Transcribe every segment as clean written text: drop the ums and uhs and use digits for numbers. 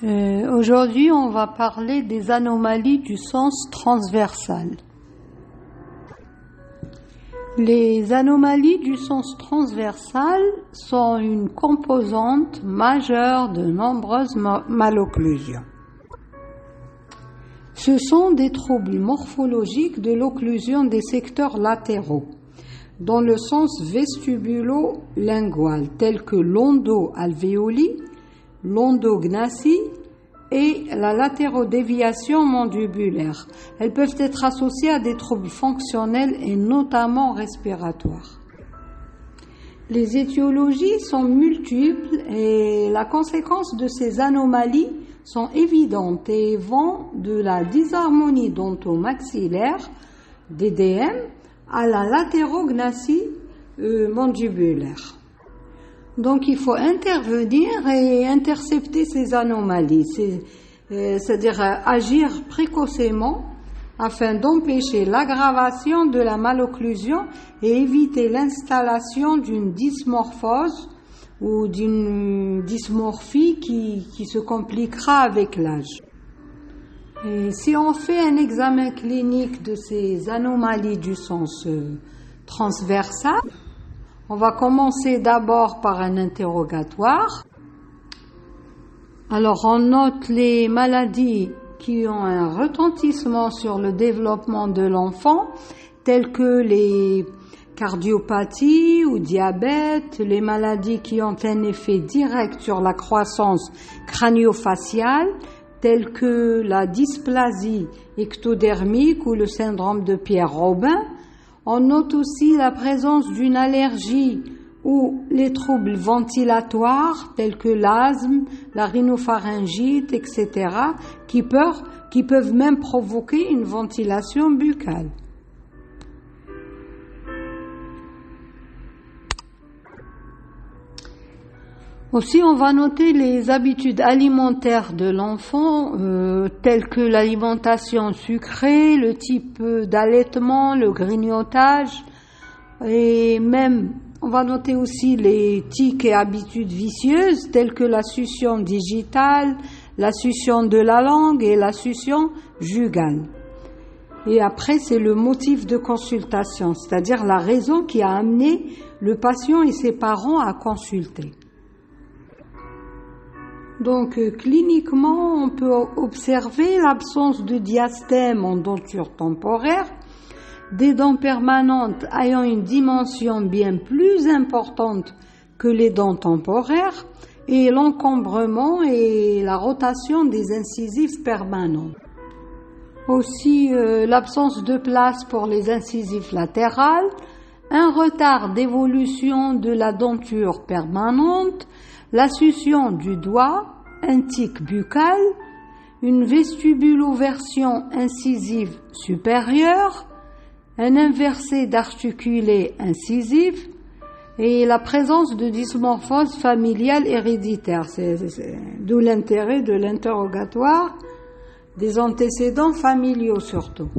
Aujourd'hui, on va parler des anomalies du sens transversal. Les anomalies du sens transversal sont une composante majeure de nombreuses malocclusions. Ce sont des troubles morphologiques de l'occlusion des secteurs latéraux, dans le sens vestibulo-lingual, tels que l'ondo-alvéoli, l'ondognathie et la latérodéviation mandibulaire. Elles peuvent être associées à des troubles fonctionnels et notamment respiratoires. Les étiologies sont multiples et la conséquence de ces anomalies sont évidentes et vont de la dysharmonie dentomaxillaire, DDM, à la latérognathie mandibulaire. Donc il faut intervenir et intercepter ces anomalies, c'est-à-dire agir précocement afin d'empêcher l'aggravation de la malocclusion et éviter l'installation d'une dysmorphose ou d'une dysmorphie qui se compliquera avec l'âge. Et si on fait un examen clinique de ces anomalies du sens transversal, on va commencer d'abord par un interrogatoire. Alors, on note les maladies qui ont un retentissement sur le développement de l'enfant, telles que les cardiopathies ou diabète, les maladies qui ont un effet direct sur la croissance crânio-faciale, telles que la dysplasie ectodermique ou le syndrome de Pierre-Robin. On note aussi la présence d'une allergie ou les troubles ventilatoires tels que l'asthme, la rhinopharyngite, etc., qui peuvent même provoquer une ventilation buccale. Aussi, on va noter les habitudes alimentaires de l'enfant, telles que l'alimentation sucrée, le type d'allaitement, le grignotage, et même, on va noter aussi les tics et habitudes vicieuses, telles que la succion digitale, la succion de la langue et la succion jugale. Et après, c'est le motif de consultation, c'est-à-dire la raison qui a amené le patient et ses parents à consulter. Donc, cliniquement, on peut observer l'absence de diastème en denture temporaire, des dents permanentes ayant une dimension bien plus importante que les dents temporaires, et l'encombrement et la rotation des incisives permanentes. Aussi, l'absence de place pour les incisives latérales, un retard d'évolution de la denture permanente, la succion du doigt, un tic buccal, une vestibuloversion incisive supérieure, un inversé d'articulé incisif et la présence de dysmorphose familiale héréditaire. D'où l'intérêt de l'interrogatoire des antécédents familiaux surtout.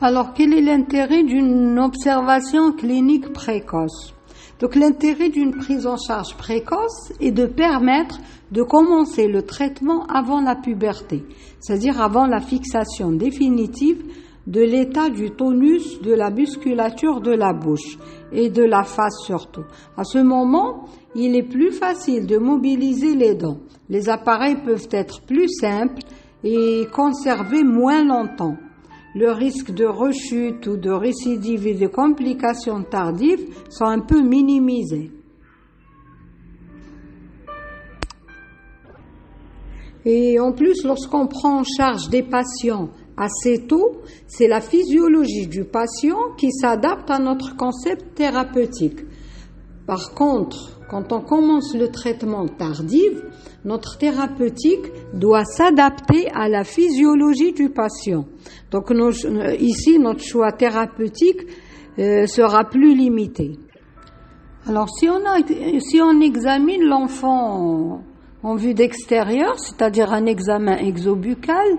Alors, quel est l'intérêt d'une observation clinique précoce ? Donc, l'intérêt d'une prise en charge précoce est de permettre de commencer le traitement avant la puberté, c'est-à-dire avant la fixation définitive de l'état du tonus de la musculature de la bouche et de la face surtout. À ce moment, il est plus facile de mobiliser les dents. Les appareils peuvent être plus simples et conservés moins longtemps. Le risque de rechute ou de récidive et de complications tardives sont un peu minimisés. Et en plus, lorsqu'on prend en charge des patients assez tôt, c'est la physiologie du patient qui s'adapte à notre concept thérapeutique. Par contre, quand on commence le traitement tardif, notre thérapeutique doit s'adapter à la physiologie du patient. Donc ici, notre choix thérapeutique sera plus limité. Alors si on examine l'enfant en vue d'extérieur, c'est-à-dire un examen exobuccal,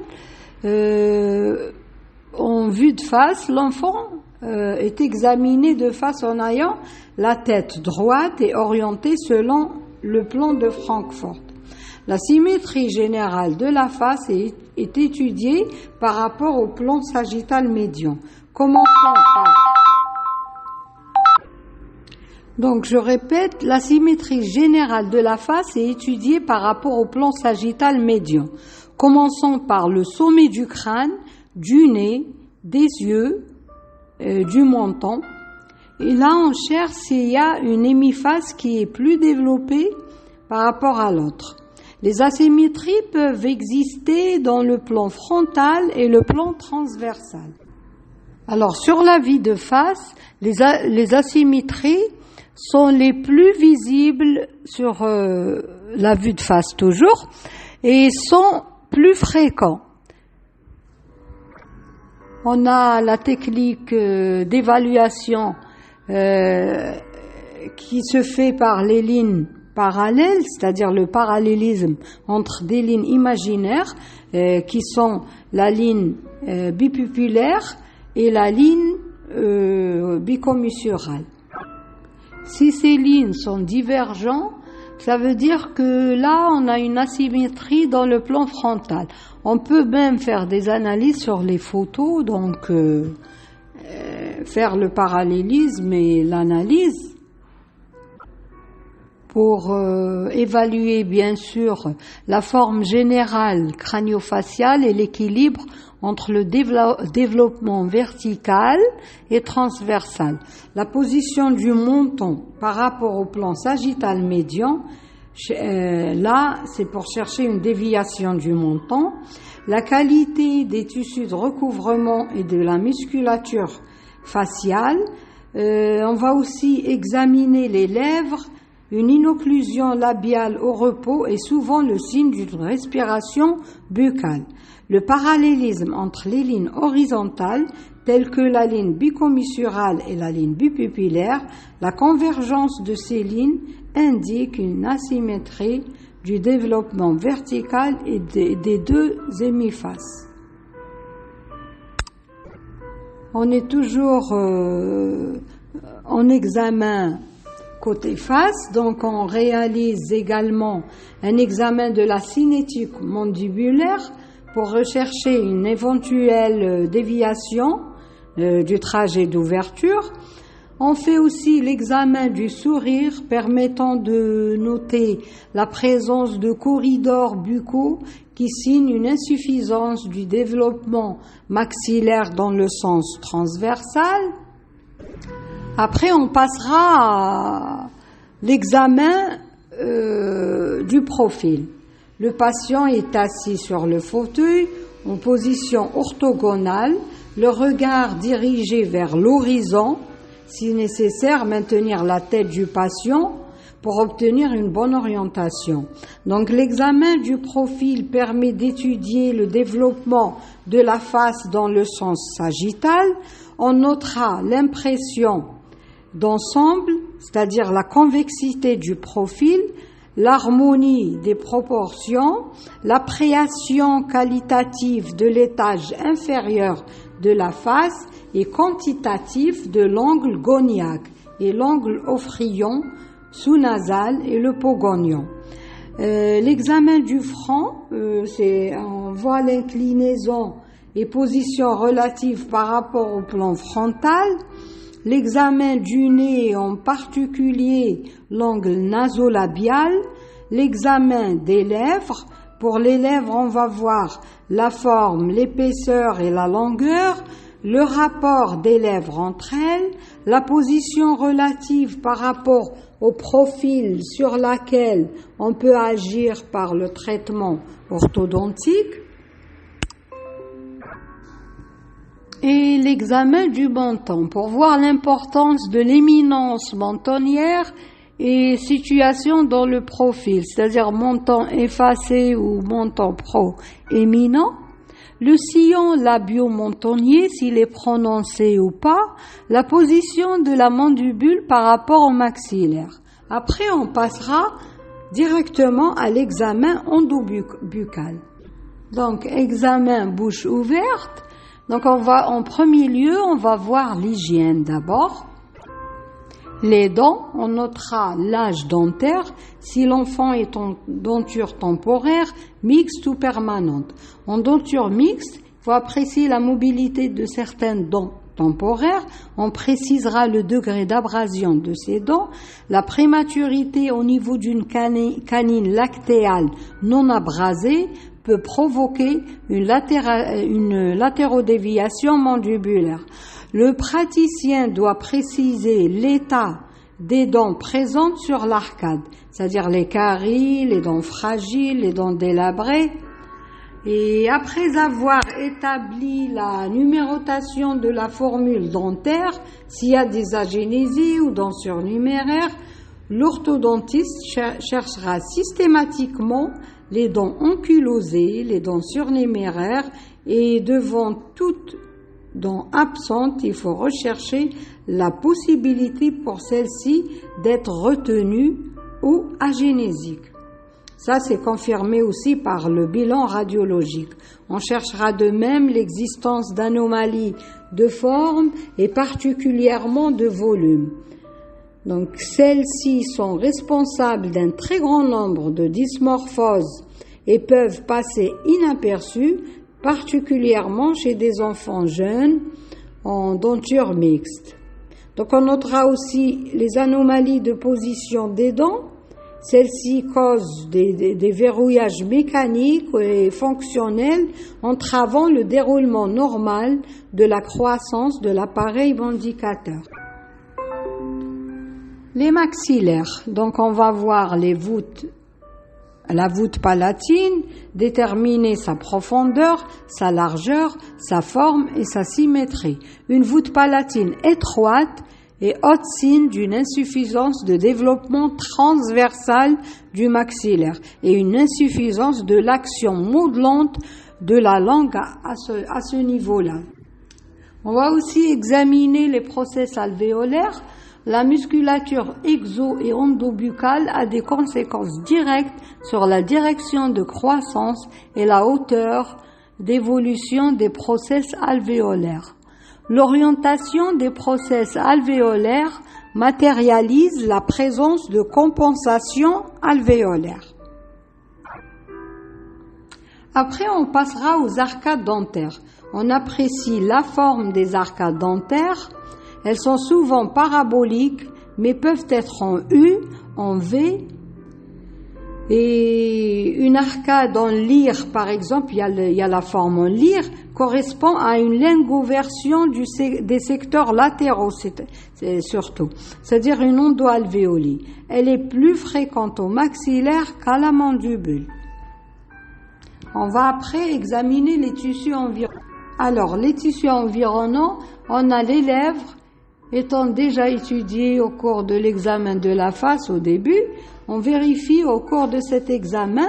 en vue de face, l'enfant est examiné de face en ayant la tête droite et orientée selon le plan de Francfort. La symétrie générale de la face est étudiée par rapport au plan sagittal médian. Commençons par... Donc, je répète, la symétrie générale de la face est étudiée par rapport au plan sagittal médian. Commençons par le sommet du crâne, du nez, des yeux, du menton. Et là, on cherche s'il y a une hémiphase qui est plus développée par rapport à l'autre. Les asymétries peuvent exister dans le plan frontal et le plan transversal. Alors, sur la vue de face, les asymétries sont les plus visibles sur la vue de face toujours et sont plus fréquents. On a la technique d'évaluation qui se fait par les lignes parallèles, c'est-à-dire le parallélisme entre des lignes imaginaires qui sont la ligne bipupulaire et la ligne bicommissurale. Si ces lignes sont divergentes, ça veut dire que là, on a une asymétrie dans le plan frontal. On peut même faire des analyses sur les photos, donc faire le parallélisme et l'analyse pour évaluer bien sûr la forme générale crânio-faciale et l'équilibre entre le développement vertical et transversal. La position du menton par rapport au plan sagittal médian, là, c'est pour chercher une déviation du menton. La qualité des tissus de recouvrement et de la musculature faciale. On va aussi examiner les lèvres. Une inocclusion labiale au repos est souvent le signe d'une respiration buccale. Le parallélisme entre les lignes horizontales, telles que la ligne bicommissurale et la ligne bipupillaire, la convergence de ces lignes indique une asymétrie du développement vertical et des deux hémiphases. On est toujours en examen côté face, donc on réalise également un examen de la cinétique mandibulaire pour rechercher une éventuelle déviation du trajet d'ouverture. On fait aussi l'examen du sourire permettant de noter la présence de corridors buccaux qui signent une insuffisance du développement maxillaire dans le sens transversal. Après, on passera à l'examen du profil. Le patient est assis sur le fauteuil en position orthogonale, le regard dirigé vers l'horizon, si nécessaire, maintenir la tête du patient pour obtenir une bonne orientation. Donc, l'examen du profil permet d'étudier le développement de la face dans le sens sagittal. On notera l'impression d'ensemble, c'est-à-dire la convexité du profil, l'harmonie des proportions, l'appréciation qualitative de l'étage inférieur de la face et quantitatif de l'angle goniaque et l'angle ophryon sous-nasal et le pogonion. L'examen du front, on voit l'inclinaison et position relative par rapport au plan frontal. L'examen du nez, en particulier l'angle nasolabial, l'examen des lèvres. Pour les lèvres, on va voir la forme, l'épaisseur et la longueur, le rapport des lèvres entre elles, la position relative par rapport au profil sur laquelle on peut agir par le traitement orthodontique. Et l'examen du menton pour voir l'importance de l'éminence mentonnière et situation dans le profil, c'est-à-dire menton effacé ou menton proéminent, le sillon labio-mentonnier s'il est prononcé ou pas, la position de la mandibule par rapport au maxillaire. Après, on passera directement à l'examen endobuccal. Donc, examen bouche ouverte. Donc en premier lieu, on va voir l'hygiène d'abord. Les dents, on notera l'âge dentaire si l'enfant est en denture temporaire, mixte ou permanente. En denture mixte, il faut apprécier la mobilité de certaines dents temporaires. On précisera le degré d'abrasion de ces dents. La prématurité au niveau d'une canine lactéale non abrasée peut provoquer une latérodéviation mandibulaire. Le praticien doit préciser l'état des dents présentes sur l'arcade, c'est-à-dire les caries, les dents fragiles, les dents délabrées. Et après avoir établi la numérotation de la formule dentaire, s'il y a des agénésies ou dents surnuméraires, l'orthodontiste cherchera systématiquement les dents ankylosées, les dents surnuméraires, et devant toute dent absente, il faut rechercher la possibilité pour celle-ci d'être retenue ou agénésique. Ça, c'est confirmé aussi par le bilan radiologique. On cherchera de même l'existence d'anomalies de forme et particulièrement de volume. Donc, celles-ci sont responsables d'un très grand nombre de dysmorphoses et peuvent passer inaperçues, particulièrement chez des enfants jeunes en denture mixte. Donc, on notera aussi les anomalies de position des dents. Celles-ci causent des verrouillages mécaniques et fonctionnels entravant le déroulement normal de la croissance de l'appareil mandicateur. Les maxillaires, donc on va voir les voûtes, la voûte palatine, déterminer sa profondeur, sa largeur, sa forme et sa symétrie. Une voûte palatine étroite est haute signe d'une insuffisance de développement transversal du maxillaire et une insuffisance de l'action modelante de la langue à ce niveau-là. On va aussi examiner les process alvéolaires. La musculature exo- et endobuccale a des conséquences directes sur la direction de croissance et la hauteur d'évolution des process alvéolaires. L'orientation des process alvéolaires matérialise la présence de compensation alvéolaire. Après, on passera aux arcades dentaires. On apprécie la forme des arcades dentaires. Elles sont souvent paraboliques, mais peuvent être en U, en V. Et une arcade en lyre, par exemple, il y a la forme en lyre, correspond à une lingoversion des secteurs latéraux, surtout, c'est-à-dire une endoalvéolie. Elle est plus fréquente au maxillaire qu'à la mandibule. On va après examiner les tissus environnants. Alors, les tissus environnants, on a les lèvres, étant déjà étudiées au cours de l'examen de la face au début. On vérifie au cours de cet examen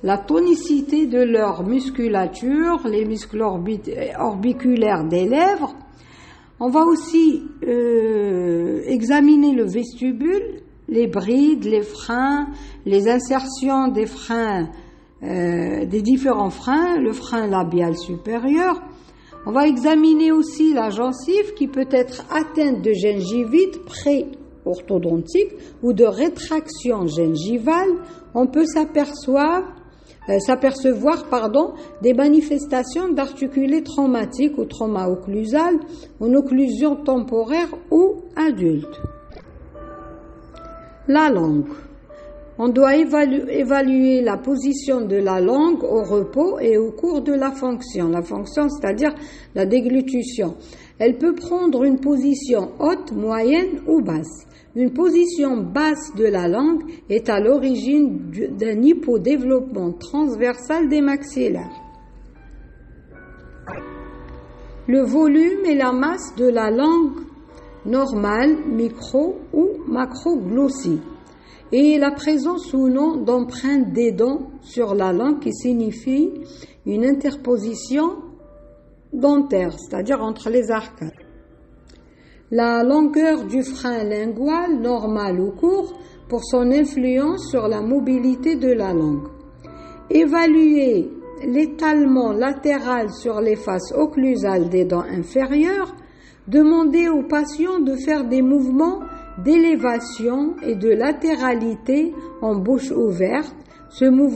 la tonicité de leur musculature, les muscles orbiculaires des lèvres. On va aussi examiner le vestibule, les brides, les freins, les insertions des freins, des différents freins, le frein labial supérieur. On va examiner aussi la gencive qui peut être atteinte de gingivite pré-orthodontique ou de rétraction gingivale. On peut s'apercevoir des manifestations d'articulés traumatiques ou trauma occlusal, en occlusion temporaire ou adulte. La langue. On doit évaluer la position de la langue au repos et au cours de la fonction. La fonction, c'est-à-dire la déglutition. Elle peut prendre une position haute, moyenne ou basse. Une position basse de la langue est à l'origine d'un hypodéveloppement transversal des maxillaires. Le volume et la masse de la langue normale, micro ou macroglossie. Et la présence ou non d'empreintes des dents sur la langue qui signifie une interposition dentaire, c'est-à-dire entre les arcades. La longueur du frein lingual, normal ou court, pour son influence sur la mobilité de la langue. Évaluer l'étalement latéral sur les faces occlusales des dents inférieures. Demander aux patients de faire des mouvements d'élévation et de latéralité en bouche ouverte. Ce mouvement